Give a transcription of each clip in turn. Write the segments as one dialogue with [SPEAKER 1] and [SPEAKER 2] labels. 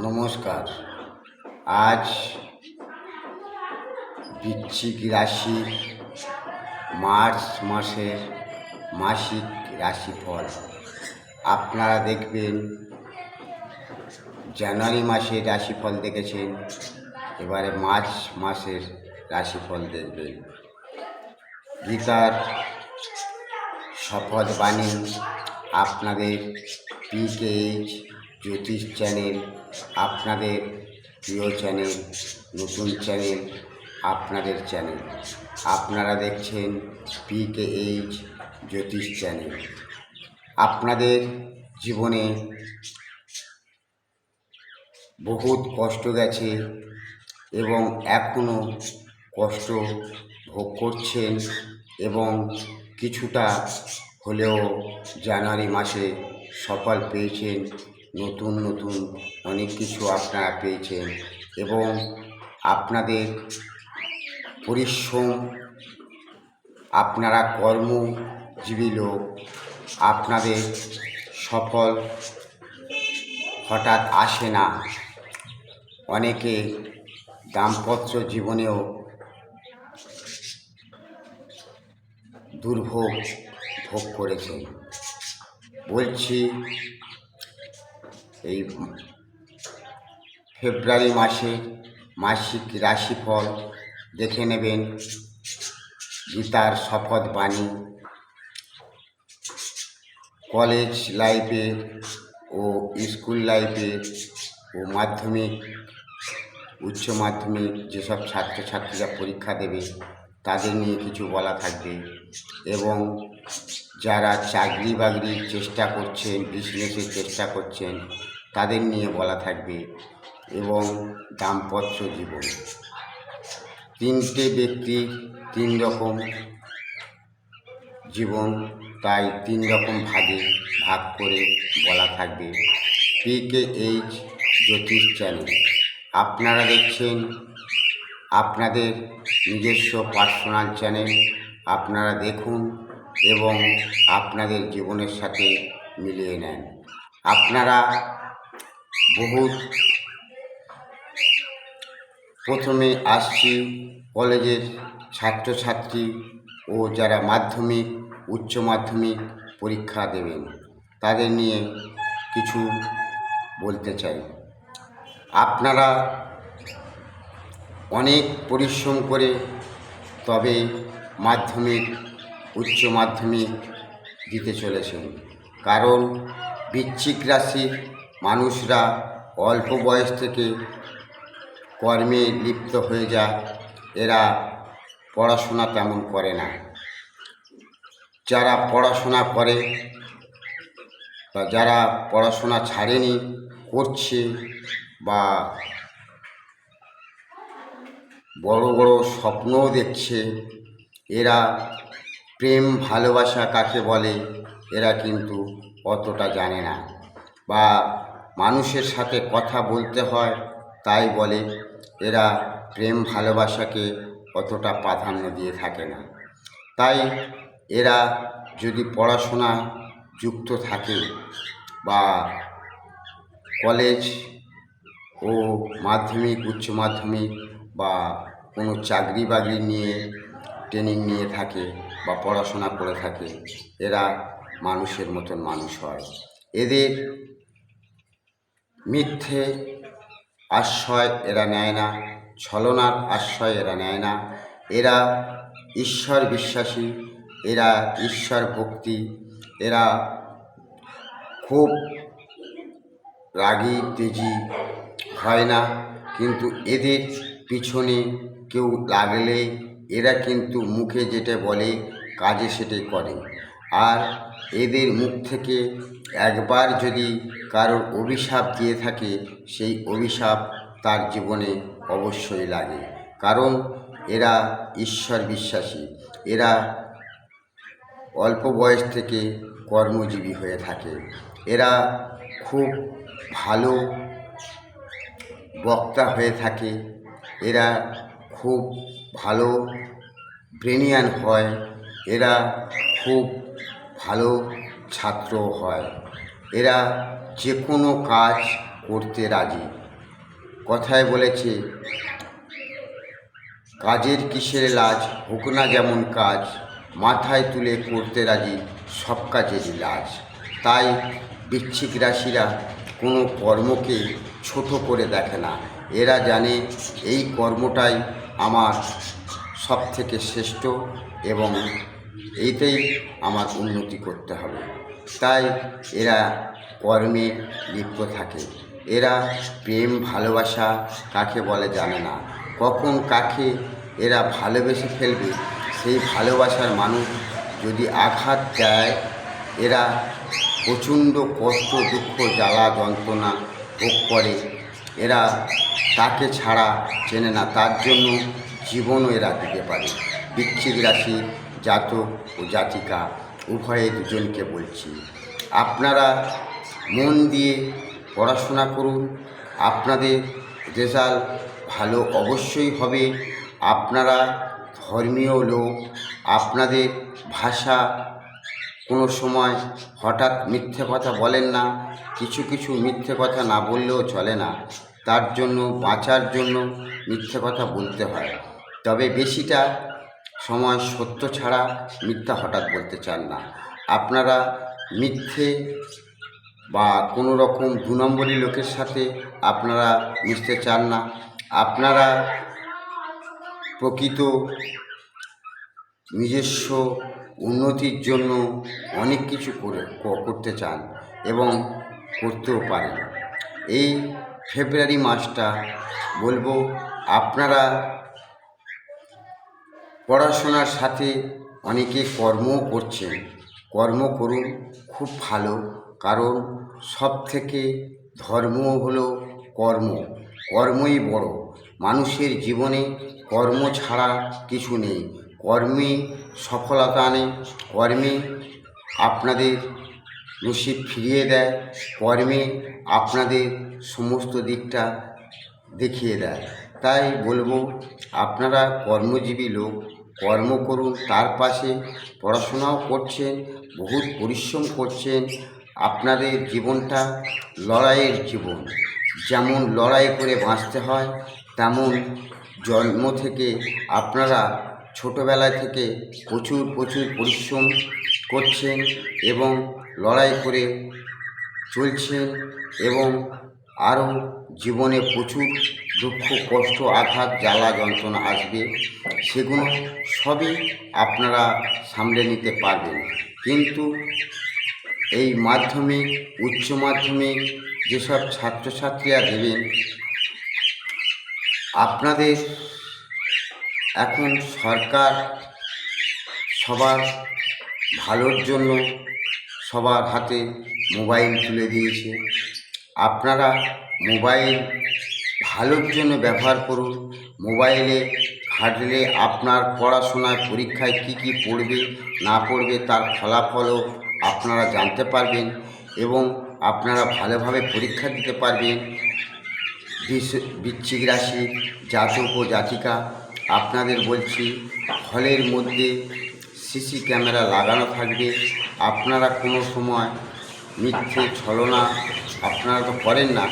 [SPEAKER 1] নমস্কার। আজ বৃশ্চিক রাশি মার্চ মাসের মাসিক রাশিফল আপনারা দেখবেন। জানুয়ারি মাসের রাশিফল দেখেছেন, এবারে মার্চ মাসের রাশিফল দেখবেন। গীতার শপথ বাণী আপনাদের PKH জ্যোতিষ চ্যানেল, আপনাদের প্রিয় চ্যানেল, নতুন চ্যানেল, আপনাদের চ্যানেল। আপনারা দেখছেন PKH জ্যোতিষ চ্যানেল। আপনাদের জীবনে বহুত কষ্ট গেছে এবং এখনও কষ্ট ভোগ করছেন এবং কিছুটা হলেও জানুয়ারি মাসে সফল পেয়েছেন। নতুন নতুন অনেক কিছু আপনারা পেয়েছেন এবং আপনাদের পরিশ্রম, আপনারা কর্মজীবী লোক, আপনাদের সফল হঠাৎ আসে না। অনেকে দাম্পত্য জীবনেও দুর্ভোগ ভোগ করেছেন। বলছি, এই ফেব্রুয়ারি মাসে মাসিক রাশিফল দেখে নেবেন। গীতার শপথ বাণী কলেজ লাইফের ও স্কুল লাইফের ও মাধ্যমিক, উচ্চ মাধ্যমিক যেসব ছাত্রছাত্রীরা পরীক্ষা দেবে তাদের নিয়ে কিছু বলা থাকবে এবং যারা চাকরি বাকরির চেষ্টা করছেন, বিজনেসের চেষ্টা করছেন তাদের নিয়ে বলা থাকবে এবং দাম্পত্য জীবন। তিনটে ব্যক্তির তিন রকম জীবন, তাই তিন রকম ভাগে ভাগ করে বলা থাকবে। PKH জ্যোতিষ চ্যানেল আপনারা দেখছেন, আপনাদের নিজস্ব পার্সোনাল চ্যানেল। আপনারা দেখুন এবং আপনাদের জীবনের সাথে মিলিয়ে নেন। আপনারা বহুত প্রথমে আসছি কলেজের ছাত্রছাত্রী ও যারা মাধ্যমিক, উচ্চ মাধ্যমিক পরীক্ষা দেবেন তাদের নিয়ে কিছু বলতে চাই। আপনারা অনেক পরিশ্রম করে তবে মাধ্যমিক, উচ্চ মাধ্যমিক দিতে চলেছেন, কারণ বৃশ্চিক রাশির মানুষরা অল্প বয়স থেকে কর্মে লিপ্ত হয়ে যায়। এরা পড়াশোনা তেমন করে না। যারা পড়াশোনা করে বা যারা পড়াশোনা ছাড়েনি, করছে বা বড় বড় স্বপ্নও দেখছে, এরা প্রেম ভালোবাসা কাকে বলে এরা কিন্তু অতটা জানে না, বা মানুষের সাথে কথা বলতে হয় তাই বলে। এরা প্রেম ভালোবাসাকে অতটা প্রাধান্য দিয়ে থাকে না। তাই এরা যদি পড়াশোনা যুক্ত থাকে বা কলেজ ও মাধ্যমিক, উচ্চ মাধ্যমিক বা কোনো চাকরি বাকরি নিয়ে ট্রেনিং নিয়ে থাকে বা পড়াশোনা করে থাকে, এরা মানুষের মতন মানুষ হয়। এদের মিথ্যে আশ্রয় এরা নেয় না, ছলনার আশ্রয় এরা নেয় না। এরা ঈশ্বর বিশ্বাসী, এরা ঈশ্বর ভক্তি, এরা খুব রাগী তেজি হয় না। কিন্তু এদের পিছনে কেউ লাগলে এরা কিন্তু মুখে যেটা বলে কাজে সেটাই করে। আর এদের মুখ থেকে একবার যদি কারোর অভিশাপ দিয়ে থাকে, সেই অভিশাপ তার জীবনে অবশ্যই লাগে, কারণ এরা ঈশ্বর বিশ্বাসী। এরা অল্প বয়স থেকে কর্মজীবী হয়ে থাকে। এরা খুব ভালো বক্তা হয়ে থাকে। এরা খুব ভালো ব্রেনিয়ান হয়। এরা খুব ভালো ছাত্র হয়। এরা যে কোনো কাজ করতে রাজি। কথায় বলেছে, কাজের কিসের লাজ, হোক না যেমন কাজ, মাথায় তুলে করতে রাজি সব কাজেরই লাজ। তাই বৃশ্চিক রাশিরা কোনো কর্মকে ছোট করে দেখে না। এরা জানে এই কর্মটাই আমার সব থেকে শ্রেষ্ঠ এবং এইতেই আমার উন্নতি করতে হবে। তাই এরা কর্মে লিপ্ত থাকে। এরা প্রেম ভালোবাসা কাকে বলে জানে না। কখন কাকে এরা ভালোবেসে ফেলবে, সেই ভালোবাসার মানুষ যদি আঘাত দেয়, এরা প্রচণ্ড কষ্ট দুঃখ জ্বালা যন্ত্রণা ভোগ করে। এরা তাকে ছাড়া চেনে না, তার জন্য জীবনও এরা দিতে পারে। বৃশ্চিক রাশি জাতক ও জাতিকা উভয়ে দুজনকে বলছি, আপনারা মন দিয়ে পড়াশোনা করুন। আপনাদের রেজাল্ট ভালো অবশ্যই হবে। আপনারা ধর্মীয় লোক, আপনাদের ভাষা কোনো সময় হঠাৎ মিথ্যে কথা বলেন না। কিছু কিছু মিথ্যে কথা না বললেও চলে না, তার জন্য বাঁচার জন্য মিথ্যে কথা বলতে হয়। তবে বেশিটা সময় সত্য ছাড়া মিথ্যা হঠাৎ বলতে চান না। আপনারা মিথ্যে বা কোনো রকম 2 নম্বরী লোকের সাথে আপনারা মিশতে চান না। আপনারা প্রকৃত নিজস্ব উন্নতির জন্য অনেক কিছু করতে চান এবং করতেও পারেন। এই ফেব্রুয়ারি মাসটা বলবো, আপনারা পড়াশোনার সাথে অনেকে কর্মও করছেন। কর্ম করুন, খুব ভালো। কারণ সব থেকে ধর্ম হলো কর্ম। কর্মই বড়। মানুষের জীবনে কর্ম ছাড়া কিছু নেই। কর্মে সফলতা আনে, কর্মে আপনাদের নসিব ফিরিয়ে দেয়, কর্মে আপনাদের সমস্ত দিকটা দেখিয়ে দেয়। তাই বলবো, আপনারা কর্মজীবী লোক, কর্ম করুন। তার পাশে পড়াশোনাও করছেন, বহুত পরিশ্রম করছেন। আপনাদের জীবনটা লড়াইয়ের জীবন। যেমন লড়াই করে বাঁচতে হয়, তেমন জন্ম থেকে আপনারা ছোটোবেলা থেকে প্রচুর পরিশ্রম করছেন এবং লড়াই করে চলছেন এবং আরও জীবনে প্রচুর দুঃখ কষ্ট আঘাত জ্বালা যন্ত্রণা আসবে। সেগুলো সবই আপনারা সামলে নিতে পারবেন। কিন্তু এই মাধ্যমিক উচ্চ মাধ্যমিক যেসব ছাত্রছাত্রীরা দেবেন, আপনাদের এখন সরকার সবার ভালোর জন্য সবার হাতে মোবাইল তুলে দিয়েছে। আপনারা মোবাইল ভালোর জন্য ব্যবহার করুন। মোবাইলে ঘাটলে আপনার পড়াশোনায় পরীক্ষায় কি পড়বে না পড়বে তার ফলাফলও আপনারা জানতে পারবেন এবং আপনারা ভালোভাবে পরীক্ষা দিতে পারবেন। বৃশ্চিক রাশি জাতক ও জাতিকা, আপনাদের বলছি, হলের মধ্যে সিসি ক্যামেরা লাগানো থাকবে। আপনারা কোনো সময় মিথ্যে ছলনা আপনারা তো করেন না,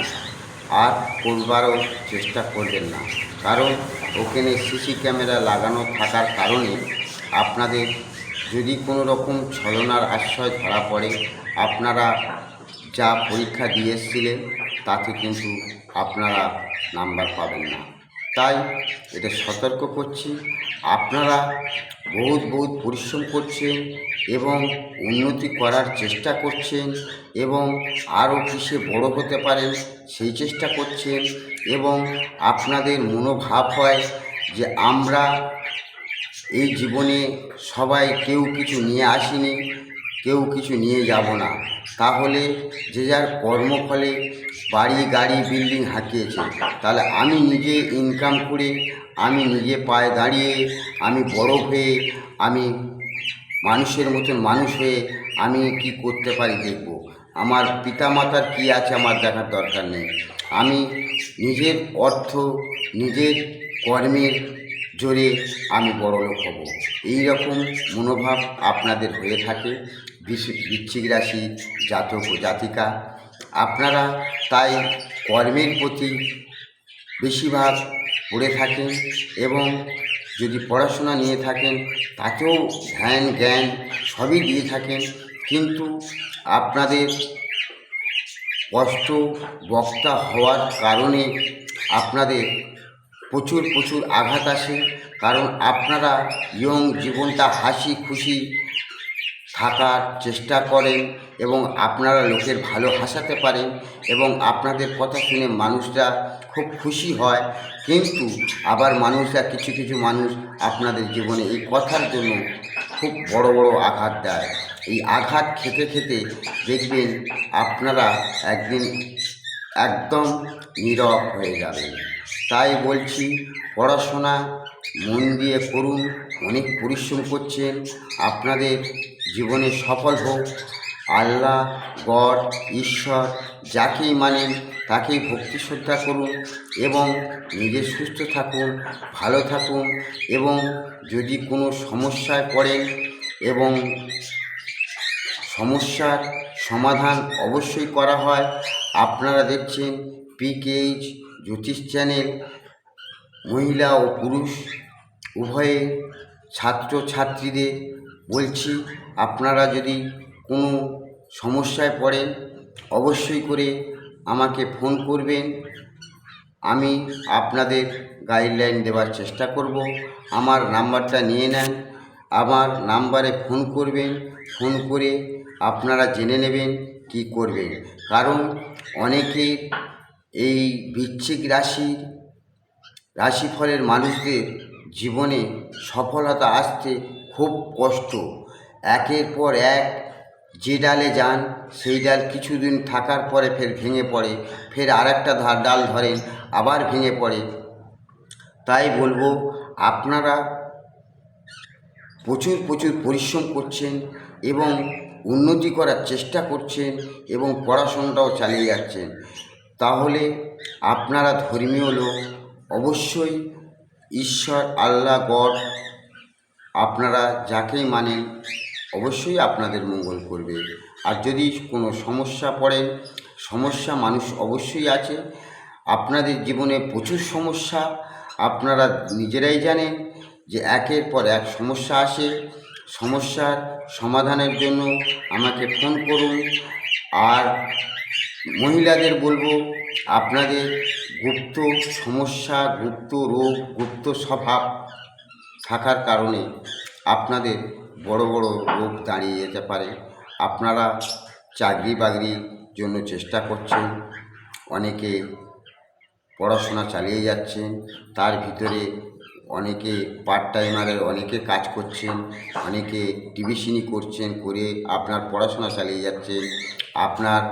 [SPEAKER 1] আর করবারও চেষ্টা করবেন না। কারণ ওখানে সিসি ক্যামেরা লাগানো থাকার কারণে আপনাদের যদি কোনো রকম ছলনার আশ্রয় ধরা পড়ে, আপনারা যা পরীক্ষা দিয়ে এসেছিলেন তাতে কিন্তু আপনারা নাম্বার পাবেন না। তাই এটা সতর্ক করছি। আপনারা বহুত পরিশ্রম করছেন এবং উন্নতি করার চেষ্টা করছেন এবং আরও কিসে বড় হতে পারেন সেই চেষ্টা করছেন এবং আপনাদের মনোভাব হয় যে আমরা এই জীবনে সবাই কেউ কিছু নিয়ে আসিনি, কেউ কিছু নিয়ে যাব না। তাহলে যে যার কর্মফলে বাড়ি গাড়ি বিল্ডিং হাঁকিয়েছে, তাহলে আমি নিজে ইনকাম করে আমি নিজে পায়ে দাঁড়িয়ে আমি বড় হয়ে আমি মানুষের মতন মানুষ হয়ে আমি কি করতে পারি দেখব। আমার পিতামাতার কি আছে আমার দেখার দরকার নেই। আমি নিজের অর্থ নিজের কর্মের জোরে আমি বড়লোক হব। এই রকম মনোভাব আপনাদের হয়ে থাকে বৃশ্চিক রাশি জাতক ও জাতিকা। আপনারা তাই কর্মের প্রতি বেশিরভাগ পড়ে থাকেন এবং যদি পড়াশোনা নিয়ে থাকেন তাতেও ধ্যান জ্ঞান সবই দিয়ে থাকেন, কিন্তু আপনাদের কষ্ট বক্তা হওয়ার কারণে আপনাদের প্রচুর প্রচুর আঘাত আসে। কারণ আপনারা ইয়ং জীবনটা হাসি খুশি থাকার চেষ্টা করেন এবং আপনারা লোকের ভালো হাসাতে পারেন এবং আপনাদের কথা শুনে মানুষরা খুব খুশি হয়, কিন্তু আবার মানুষরা কিছু কিছু মানুষ আপনাদের জীবনে এই কথার জন্য খুব বড় বড় আঘাত দেয়। এই আঘাত খেতে খেতে দেখবেন আপনারা একদিন একদম নীরব হয়ে যাবেন। তাই বলছি, পড়াশোনা মন দিয়ে করুন, অনেক পরিশ্রম করছেন, আপনাদের জীবনে সফল হোক। আল্লাহ, গড, ঈশ্বর যাকেই মানেন তাকেই ভক্তি শ্রদ্ধা করুন এবং নিজে সুস্থ থাকুন, ভালো থাকুন। এবং যদি কোনো সমস্যায় পড়েন এবং সমস্যার সমাধান অবশ্যই করা হয়। আপনারা দেখছেন পিকেএইচ জ্যোতিষ চ্যানেল, মহিলা ও পুরুষ উভয়ে ছাত্রছাত্রীদের বলছি, আপনারা যদি কোনো সমস্যায় পড়েন অবশ্যই করে আমাকে ফোন করবেন। আমি আপনাদের গাইডলাইন দেওয়ার চেষ্টা করব। আমার নাম্বারটা নিয়ে নেন, আমার নাম্বারে ফোন করবেন, ফোন করে আপনারা জেনে নেবেন কি করবেন। কারণ অনেকের এই বৃশ্চিক রাশিফলের মানুষদের জীবনে সফলতা আসতে খুব কষ্ট। একের পর এক যে ডালে যান সেই ডাল কিছুদিন থাকার পরে ফের ভেঙে পড়ে, ফের আরেকটা ডাল ধরেন আবার ভেঙে পড়ে। তাই বলবো, আপনারা প্রচুর প্রচুর পরিশ্রম করছেন এবং উন্নতি করার চেষ্টা করছেন এবং পড়াশোনাটাও চালিয়ে যাচ্ছেন, তাহলে আপনারা ধর্মীয় লোক, অবশ্যই ঈশ্বর, আল্লাহ, গড আপনারা যাকেই মানেন অবশ্যই আপনাদের মঙ্গল করবে। আর যদি কোনো সমস্যা পড়েন, সমস্যা মানুষ অবশ্যই আছে, আপনাদের জীবনে প্রচুর সমস্যা, আপনারা নিজেরাই জানেন যে একের পর এক সমস্যা আসে। সমস্যার সমাধানের জন্য আমাকে ফোন করুন। আর মহিলাদের বলবো, আপনাদের গুপ্ত সমস্যা, গুপ্ত রোগ, গুপ্ত স্বভাব থাকার কারণে আপনাদের বড় বড় রোগ দাঁড়িয়ে যেতে পারে। আপনারা চাকরি বাকরির জন্য চেষ্টা করছেন, অনেকে পড়াশোনা চালিয়ে যাচ্ছেন, তার ভিতরে অনেকে পার্ট টাইমারের অনেকে কাজ করছেন, অনেকে টিউশনি করছেন, করে আপনার পড়াশোনা চালিয়ে যাচ্ছেন, আপনার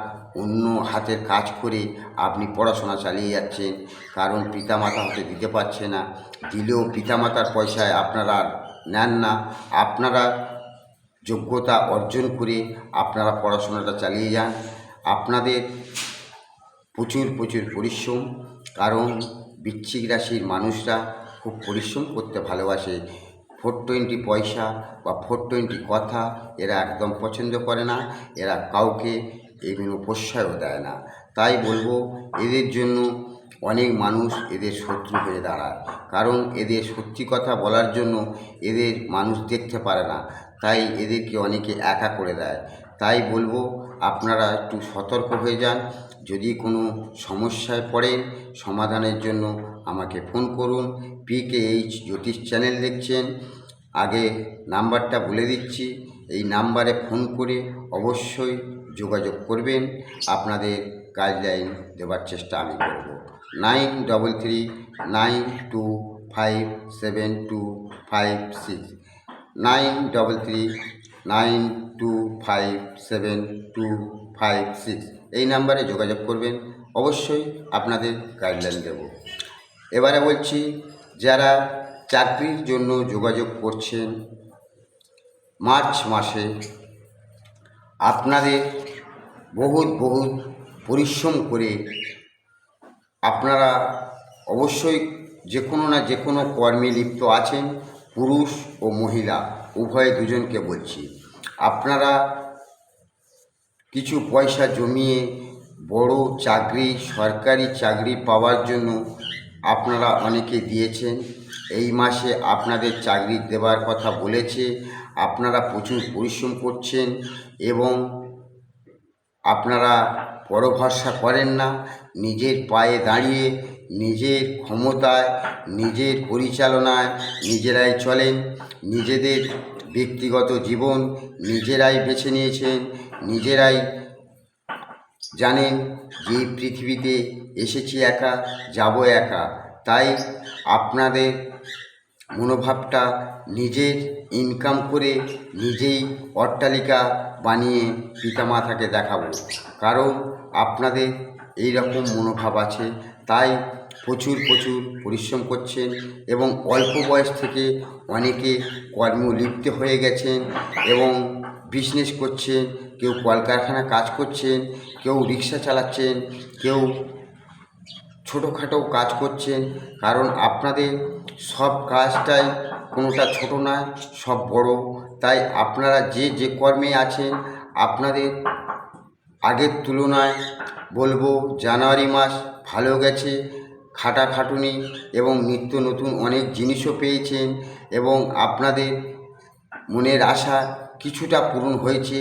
[SPEAKER 1] অন্য হাতের কাজ করে আপনি পড়াশোনা চালিয়ে যাচ্ছেন। কারণ পিতামাতা হতে দিতে পারছে না, দিলেও পিতামাতার পয়সায় আপনারা নেন না, আপনারা যোগ্যতা অর্জন করে আপনারা পড়াশোনাটা চালিয়ে যান। আপনাদের প্রচুর প্রচুর পরিশ্রম, কারণ বৃশ্চিক রাশির মানুষরা খুব পরিশ্রম করতে ভালোবাসে। 420 পয়সা বা 420 কথা এরা একদম পছন্দ করে না, এরা কাউকে এগুলো প্রশ্রয়ও দেয় না। তাই বলবো, এদের জন্য অনেক মানুষ এদের শত্রু হয়ে দাঁড়ায়, কারণ এদের সত্যি কথা বলার জন্য এদের মানুষ দেখতে পারে না, তাই এদেরকে অনেকে একা করে দেয়। তাই বলবো, আপনারা একটু সতর্ক হয়ে যান। যদি কোনো সমস্যায় পড়েন, সমাধানের জন্য আমাকে ফোন করুন। পিকেএইচ জ্যোতিষ চ্যানেল দেখছেন, আগে নাম্বারটা বলে দিচ্ছি, এই নাম্বারে ফোন করে অবশ্যই যোগাযোগ করবেন। আপনাদের গাইডলাইন দেওয়ার চেষ্টা আমি করব। 9332572556, 9332572556, এই নাম্বারে যোগাযোগ করবেন, অবশ্যই আপনাদের গাইডলাইন দেব। এবারে বলছি, যারা চাকরির জন্য যোগাযোগ করছেন, মার্চ মাসে আপনাদের বহুত পরিশ্রম করে আপনারা অবশ্যই যে কোনো না যে কোনো কর্মে লিপ্ত আছেন, পুরুষ ও মহিলা উভয় দুজনকে বলছি। আপনারা কিছু পয়সা জমিয়ে বড় চাকরি, সরকারি চাকরি পাওয়ার জন্য আপনারা অনেকে দিয়েছেন। এই মাসে আপনাদের চাকরি দেওয়ার কথা বলেছে। আপনারা প্রচুর পরিশ্রম করছেন এবং আপনারা পরভরসা করেন না। নিজের পায়ে দাঁড়িয়ে নিজের ক্ষমতায়, নিজের পরিচালনায় নিজেরাই চলেন। নিজেদের ব্যক্তিগত জীবন নিজেরাই বেছে নিয়েছেন। নিজেরাই জানেন যে পৃথিবীতে এসেছি একা, যাব একা। তাই আপনাদের মনোভাবটা নিজের ইনকাম করে নিজেই অট্টালিকা বানিয়ে পিতামাতাকে দেখাবো, কারণ আপনাদের এই রকম মনোভাব আছে। তাই প্রচুর পরিশ্রম করছেন এবং অল্প বয়স থেকে অনেকে কর্মলিপ্ত হয়ে গেছেন এবং বিজনেস করছেন। কেউ কলকারখানা কাজ করছেন, কেউ রিক্সা চালাচ্ছেন, কেউ ছোটোখাটো কাজ করছেন। কারণ আপনাদের সব কাজটাই কোনোটা ছোট নয়, সব বড়। তাই আপনারা যে কর্মে আছেন, আপনাদের আগের তুলনায় বলবো জানুয়ারি মাস ভালো গেছে। খাটাখাটুনি এবং নিত্য নতুন অনেক জিনিসও পেয়েছেন এবং আপনাদের মনের আশা কিছুটা পূরণ হয়েছে।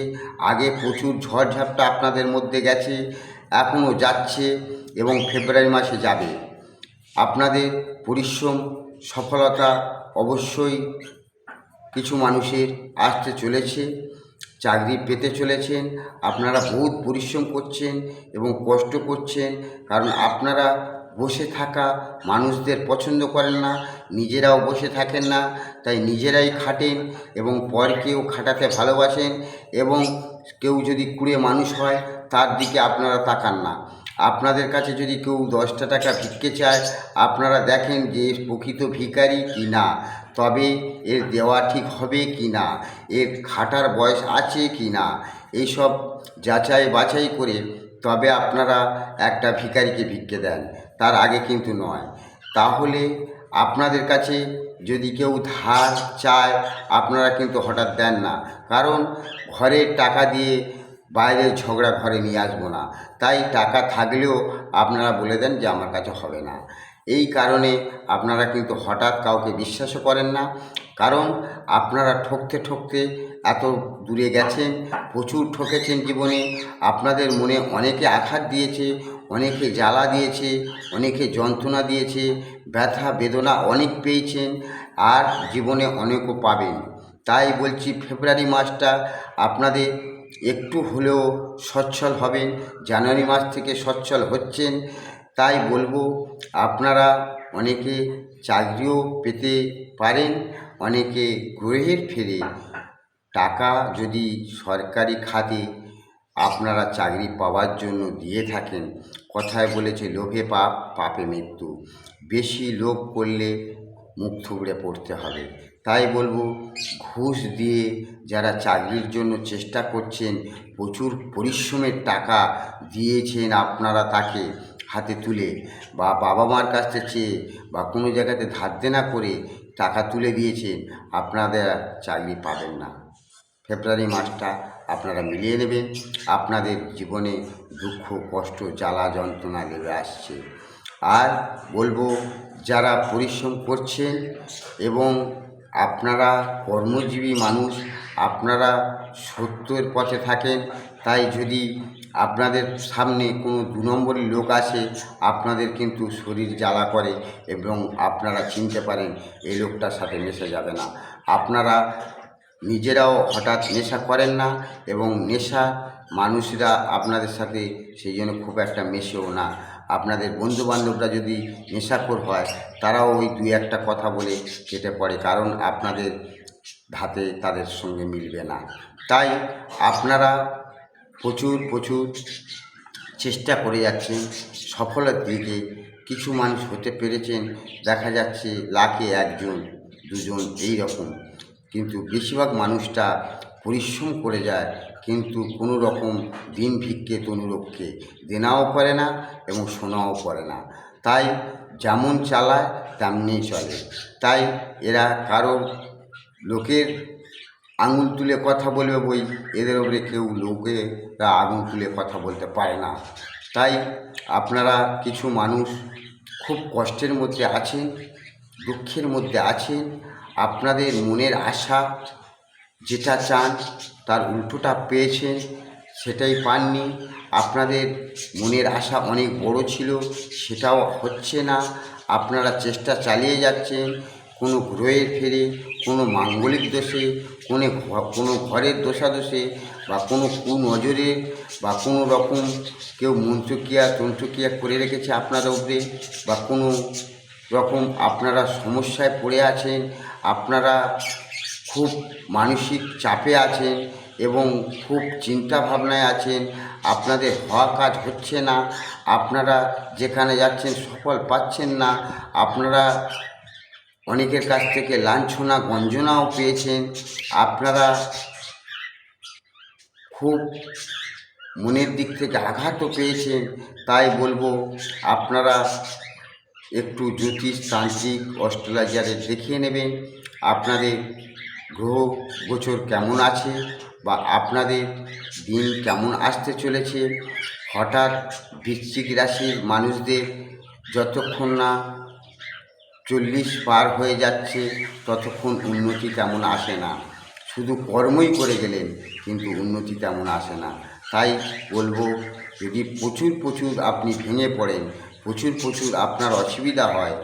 [SPEAKER 1] আগে প্রচুর ঝড়ঝাপটা আপনাদের মধ্যে গেছে, এখনও যাচ্ছে এবং ফেব্রুয়ারি মাসে যাবে। আপনাদের পরিশ্রম সফলতা অবশ্যই কিছু মানুষের আসতে চলেছে, চাকরি পেতে চলেছেন। আপনারা বহুত পরিশ্রম করছেন এবং কষ্ট করছেন, কারণ আপনারা বসে থাকা মানুষদের পছন্দ করেন না, নিজেরাও বসে থাকেন না। তাই নিজেরাই খাটেন এবং পরকেও খাটাতে ভালোবাসেন। এবং কেউ যদি কুড়ে মানুষ হয় তার দিকে আপনারা তাকান না। আপনাদের কাছে যদি কেউ 10টা টাকা ভিক্ষে চায়, আপনারা দেখেন যে প্রকৃত ভিখারি কি না, তবে এর দেওয়া ঠিক হবে কি না, এর খাটার বয়স আছে কি না, এইসব যাচাই বাছাই করে তবে আপনারা একটা ভিখারিকে ভিক্ষে দেন, তার আগে কিন্তু নয়। তাহলে আপনাদের কাছে যদি কেউ ধার চায়, আপনারা কিন্তু হঠাৎ দেন না, কারণ ঘরের টাকা দিয়ে বাইরের ঝগড়া ঘরে নিয়ে আসবো না। তাই টাকা থাকলেও আপনারা বলে দেন যে আমার কাছে হবে না। এই কারণে আপনারা কিন্তু হঠাৎ কাউকে বিশ্বাসও করেন না, কারণ আপনারা ঠকতে এত দূরে গেছেন, প্রচুর ঠকেছেন জীবনে। আপনাদের মনে অনেকে আঘাত দিয়েছে, অনেকে জ্বালা দিয়েছে, অনেকে যন্ত্রণা দিয়েছে, ব্যথা বেদনা অনেক পেয়েছেন, আর জীবনে অনেকও পাবেন। তাই বলছি ফেব্রুয়ারি মাসটা আপনাদের একটু হলেও সচ্ছল হবেন। জানুয়ারি মাস থেকে সচ্ছল হচ্ছেন। তাই বলবো আপনারা অনেকে চাকরিও পেতে পারেন, অনেকে গ্রহের ফেরে টাকা যদি সরকারি খাতে আপনারা চাকরি পাওয়ার জন্য দিয়ে থাকেন। কথায় বলেছে লোভে পাপ, পাপে মৃত্যু। বেশি লোভ করলে মুখ থুবড়ে পড়তে হবে। তাই বলবো ঘুষ দিয়ে যারা চাকরির জন্য চেষ্টা করছেন, প্রচুর পরিশ্রমের টাকা দিয়েছেন আপনারা তাকে হাতে তুলে, বা বাবা মার কাছ থেকে চেয়ে, বা কোনো জায়গাতে ধার দেনা করে টাকা তুলে দিয়েছেন, আপনাদের চাকরি পাবেন না। ফেব্রুয়ারি মাসটা আপনারা মিলিয়ে নেবেন। আপনাদের জীবনে দুঃখ কষ্ট জ্বালা যন্ত্রণা নেমে আসছে। আর বলবো যারা পরিশ্রম করছেন এবং আপনারা কর্মজীবী মানুষ, আপনারা সত্যের পথে থাকেন। তাই যদি আপনাদের সামনে কোনো 2 নম্বরের লোক আসে, আপনাদের কিন্তু শরীর জ্বালা করে এবং আপনারা চিনতে পারেন এই লোকটার সাথে মেশে যাবে না। আপনারা নিজেরাও হঠাৎ নেশা করেন না এবং নেশা মানুষরা আপনাদের সাথে সেই জন্য খুব একটা মেশেও না। আপনাদের বন্ধুবান্ধবরা যদি নেশাখোর হয়, তারাও ওই 2-1টা কথা বলে কেটে পড়ে, কারণ আপনাদের ধাতে তাদের সঙ্গে মিলবে না। তাই আপনারা প্রচুর চেষ্টা করে যাচ্ছেন সফলের দিকে। কিছু মানুষ হতে পেরেছেন, দেখা যাচ্ছে লাখে 1জন 2জন এই রকম, কিন্তু বেশিরভাগ মানুষটা পরিশ্রম করে যায়, কিন্তু কোনো রকম দিন ভিক্ষে তনুরক্ষে দেনাও করে না এবং শোনাও করে না। তাই যেমন চালায় তেমনি চলে। তাই এরা কারো লোকের আঙুল তুলে কথা বলবে বই, এদের ওপরে কেউ লোকেরা আঙুল তুলে কথা বলতে পারে না। তাই আপনারা কিছু মানুষ খুব কষ্টের মধ্যে আছেন, দুঃখের মধ্যে আছেন, আপনাদের মনের আশা যেটা চান তার উল্টোটা পেয়েছেন, সেটাই পাননি। আপনাদের মনের আশা অনেক বড় ছিল, সেটাও হচ্ছে না। আপনারা চেষ্টা চালিয়ে যাচ্ছেন কোনো গ্রহের ফেরে, কোনো মাঙ্গলিক দোষে, কোনো ঘরের দোষাদোষে, বা কোনো কুনজরে, বা কোনো রকম কেউ মন্ত্রক্রিয়া তন্ত্রক্রিয়া করে রেখেছে আপনাদের উপরে, বা কোনো রকম আপনারা সমস্যায় পড়ে আছেন, আপনারা খুব মানসিক চাপে আছেন এবং খুব চিন্তা ভাবনায় আছেন, আপনাদের হওয়া কাজ হচ্ছে না, আপনারা যেখানে যাচ্ছেন সফল পাচ্ছেন না, আপনারা অনেকের কাছ থেকে লাঞ্ছনা গঞ্জনাও পেয়েছেন, আপনারা খুব মনের দিক থেকে আঘাতও পেয়েছেন। তাই বলবো আপনারা একটু জ্যোতিষ তান্ত্রিক অস্ট্রোলজারে দেখিয়ে নেবেন আপনাদের গ্রহ গোচর কেমন আছে, বা আপনাদের দিন কেমন আসতে চলেছে। হঠাৎ বৃশ্চিক রাশির মানুষদের যতক্ষণ না 40 পার হয়ে যাচ্ছে ততক্ষণ উন্নতি তেমন আসে না, শুধু কর্মই করে গেলেন কিন্তু উন্নতি তেমন আসে না। তাই বলবো, যদি প্রচুর আপনি ভেঙে পড়েন, প্রচুর আপনার অসুবিধা হয়,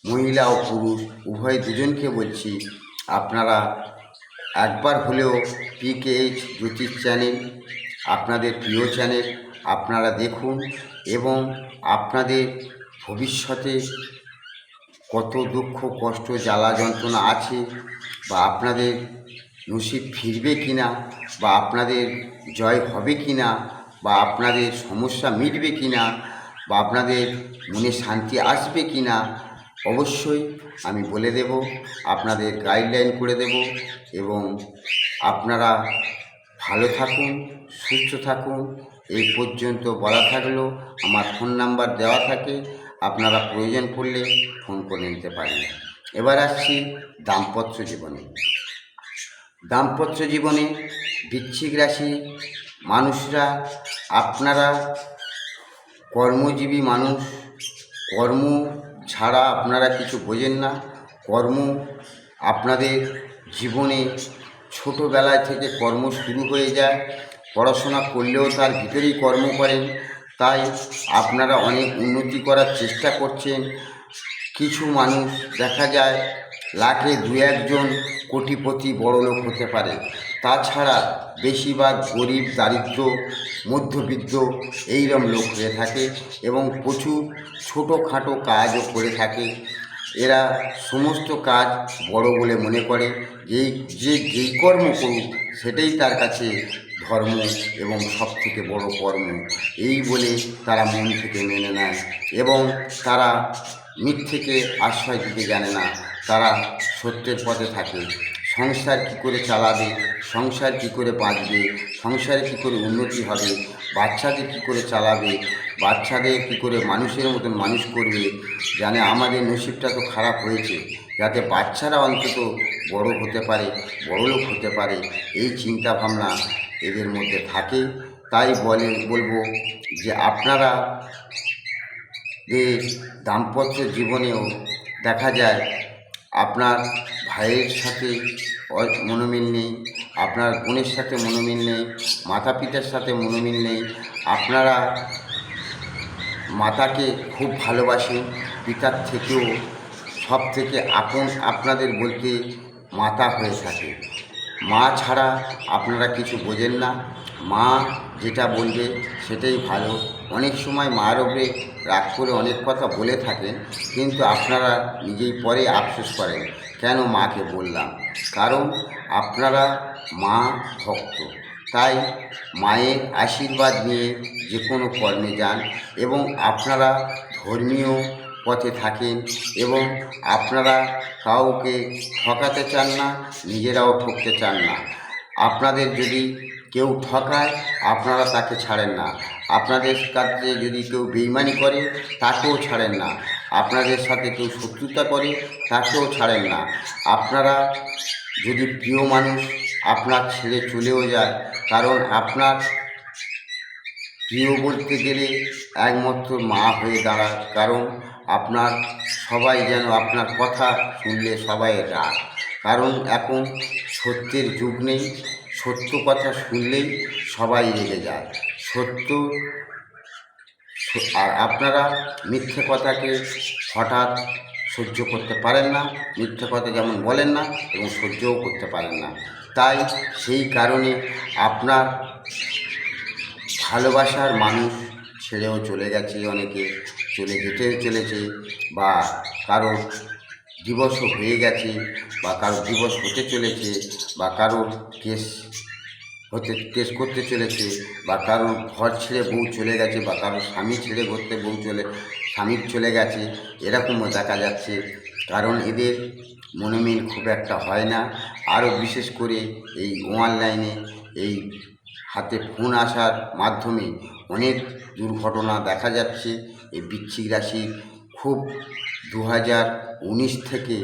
[SPEAKER 1] মহিলা ও পুরুষ উভয় দুজনকে বলছি, আপনারা একবার হলেও PKH জ্যোতিষ চ্যানেল, আপনাদের প্রিয় চ্যানেল, আপনারা দেখুন এবং আপনাদের ভবিষ্যতে কত দুঃখ কষ্ট জ্বালা যন্ত্রণা আছে, বা আপনাদের নসিব ফিরবে কি না, বা আপনাদের জয় হবে কি না, বা আপনাদের সমস্যা মিটবে কি না, বা আপনাদের মনে শান্তি আসবে কি না, অবশ্যই আমি বলে দেব, আপনাদের গাইডলাইন করে দেব। এবং আপনারা ভালো থাকুন, সুস্থ থাকুন। এই পর্যন্ত বলা থাকলো। আমার ফোন নাম্বার দেওয়া থাকে, আপনারা প্রয়োজন পড়লে ফোন করে নিতে পারেন। এবার আসছি দাম্পত্য জীবনে। দাম্পত্য জীবনে বৃশ্চিক রাশি মানুষরা, আপনারা কর্মজীবী মানুষ, কর্ম ছাড়া আপনারা কিছু বোঝেন না। কর্ম আপনাদের জীবনে ছোটোবেলায় থেকে কর্ম শুরু হয়ে যায়, পড়াশোনা করলেও তার ভিতরেই কর্ম করেন। তাই আপনারা অনেক উন্নতি করার চেষ্টা করছেন। কিছু মানুষ দেখা যায় লাখে দু একজন কোটিপতি বড়লোক হতে পারে, তাছাড়া বেশিরভাগ গরিব দারিদ্র মধ্যবিত্ত এইরকম লোক হয়ে থাকে এবং প্রচুর ছোটোখাটো কাজও করে থাকে। এরা সমস্ত কাজ বড় বলে মনে করে, যেই কর্ম করুক সেটাই তার কাছে ধর্ম এবং সব থেকে বড় কর্ম, এই বলে তারা মন থেকে মেনে নেয় এবং তারা মিথ্যেকে আশ্রয় দিতে জানে না, তারা সত্যের পথে থাকে। সংসার কী করে চালাবে, সংসার কী করে বাঁচবে, সংসারে কী করে উন্নতি হবে, বাচ্চাদের কী করে চালাবে, বাচ্চাদের কী করে মানুষের মতন মানুষ করবে, জানে আমাদের নসিবটা তো খারাপ হয়েছে, যাতে বাচ্চারা অন্তত বড় হতে পারে, বড়লোক হতে পারে, এই চিন্তা ভাবনা এদের মধ্যে থাকে। তাই বলবো যে আপনারা যে দাম্পত্য জীবনেও দেখা যায় আপনার ভাইয়ের সাথে মনোমিল নেই, আপনার বোনের সাথে মনোমিল নেই, মাতা পিতার সাথে মনোমিল নেই, আপনারা মাতাকে খুব ভালোবাসেন, পিতার থেকেও সব থেকে আপন আপনাদের বলতে মাতা হয়ে থাকে। মা ছাড়া আপনারা কিছু বোঝেন না, মা যেটা বলবে সেটাই ভালো। অনেক সময় মায়ের ওপরে রাগ করে অনেক কথা বলে থাকেন, কিন্তু আপনারা নিজেই পরে আফসোস করেন কেন মাকে বললাম, কারণ আপনারা মা ভক্ত। তাই মায়ের আশীর্বাদ নিয়ে যে কোনো কর্মে যান এবং আপনারা ধর্মীয় পথে থাকেন এবং আপনারা কাউকে ঠকাতে চান না, নিজেরাও ঠকতে চান না। আপনাদের যদি কেউ ঠকায় আপনারা তাকে ছাড়েন না, আপনাদের কাছে যদি কেউ বেইমানি করে তাকেও ছাড়েন না, আপনাদের সাথে কেউ শত্রুতা করে তাকেও ছাড়েন না। আপনারা যদি প্রিয় মানুষ আপনার ছেড়ে চলেও যায়, কারণ আপনার প্রিয় বলতে গেলে একমাত্র মা হয়ে দাঁড়ায়। কারণ আপনার সবাই যেন আপনার কথা শুনলে সবাই রাগ। কারণ এখন সত্যের যুগ নেই, সত্য কথা শুনলেই সবাই রেগে যায়। আর আপনারা মিথ্যে কথাকে হঠাৎ সহ্য করতে পারেন না, মিথ্যে কথা যেমন বলেন না এবং সহ্যও করতে পারেন না। তাই সেই কারণে আপনার ভালোবাসার মানুষ ছেড়েও চলে গেছে, অনেকে চলে যেতেও চলেছে, বা কারোর ডিভোর্সও হয়ে গেছে, বা কারোর ডিভোর্স হতে চলেছে, বা কারোর কেস করতে চলেছে, বা কারোর ঘর ছেড়ে বউ চলে গেছে, বা কারোর স্বামী ছেড়ে ঘরতে স্বামী চলে গেছে, এরকমও দেখা যাচ্ছে। কারণ এদের মনোমিল খুব একটা হয় না। আরও বিশেষ করে এই অনলাইনে এই হাতে ফোন আসার মাধ্যমে অনেক দুর্ঘটনা দেখা যাচ্ছে। এই বৃশ্চিক রাশির খুব 2019 থেকে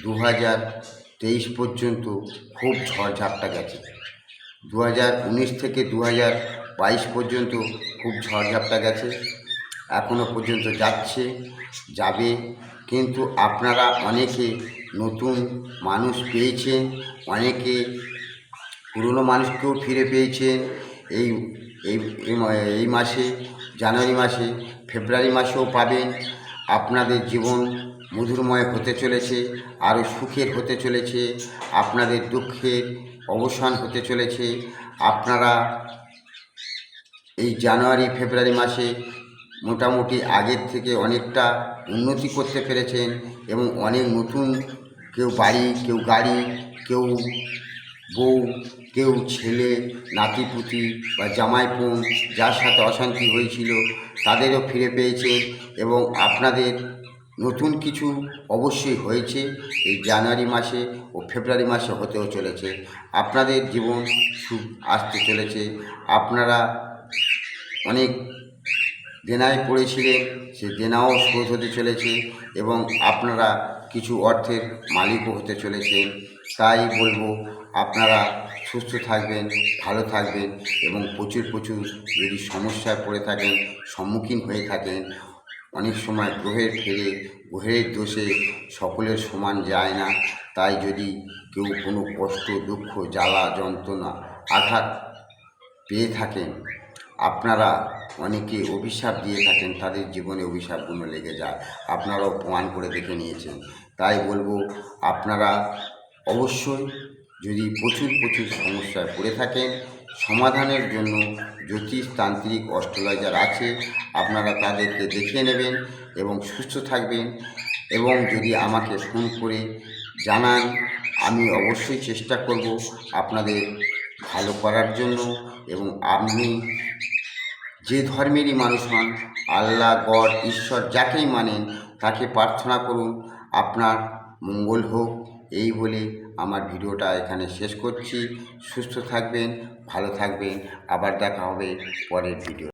[SPEAKER 1] 2023 পর্যন্ত খুব ঝড়ঝাপটা গেছে। 2019 থেকে 2022 পর্যন্ত খুব ঝড়ঝাপটা গেছে, এখনও পর্যন্ত যাবে। কিন্তু আপনারা অনেকে নতুন মানুষ পেয়েছেন, অনেকে পুরনো মানুষকেও ফিরে পেয়েছেন। এই এই এই মাসে, জানুয়ারি মাসে, ফেব্রুয়ারি মাসেও পাবেন। আপনাদের জীবন মধুরময় হতে চলেছে, আরও সুখের হতে চলেছে, আপনাদের দুঃখের অবসান হতে চলেছে। আপনারা এই জানুয়ারি ফেব্রুয়ারি মাসে মোটামুটি আগের থেকে অনেকটা উন্নতি করতে পেরেছেন এবং অনেক নতুন, কেউ বাড়ি, কেউ গাড়ি, কেউ বউ, কেউ ছেলে, নাতিপুতি বা জামাইপন যার সাথে অশান্তি হয়েছিল তাদেরও ফিরে পেয়েছেন। এবং আপনাদের নতুন কিছু অবশ্যই হয়েছে এই জানুয়ারি মাসে ও ফেব্রুয়ারি মাসে হতেও চলেছে। আপনাদের জীবন সুখ আসতে চলেছে। আপনারা অনেক দেনায় পড়েছিলেন, সেই দেনাও শোধ হতে চলেছে এবং আপনারা কিছু অর্থের মালিকও হতে চলেছেন। তাই বলবো, আপনারা সুস্থ থাকবেন, ভালো থাকবেন এবং প্রচুর যদি সমস্যায় পড়ে থাকেন, সম্মুখীন হয়ে থাকেন, অনেক সময় গ্রহের দোষে সকলের সমান যায় না। তাই যদি কেউ কোনো কষ্ট, দুঃখ, জ্বালা, যন্ত্রণা, আঘাত পেয়ে থাকেন, আপনারা অনেকে অভিশাপ দিয়ে থাকেন, তাদের জীবনে অভিশাপগুলো লেগে যায়, আপনারাও প্রমাণ করে দেখে নিয়েছেন। তাই বলবো, আপনারা অবশ্যই যদি প্রচুর সমস্যায় পড়ে থাকেন, সমাধানের জন্য জ্যোতিষতান্ত্রিক অস্ট্রোলজার আছে, আপনারা তাদেরকে দেখিয়ে নেবেন এবং সুস্থ থাকবেন। এবং যদি আমাকে ফোন করে জানান, আমি অবশ্যই চেষ্টা করব আপনাদের ভালো করার জন্য। এবং আপনি যে ধর্মেরই মানুষ হন, আল্লাহ, গড, ঈশ্বর যাকেই মানেন, তাকে প্রার্থনা করুন আপনার মঙ্গল হোক। এই বলে আমার ভিডিওটা এখানে শেষ করছি। সুস্থ থাকবেন, ভালো থাকবেন, আবার দেখা হবে পরের ভিডিও।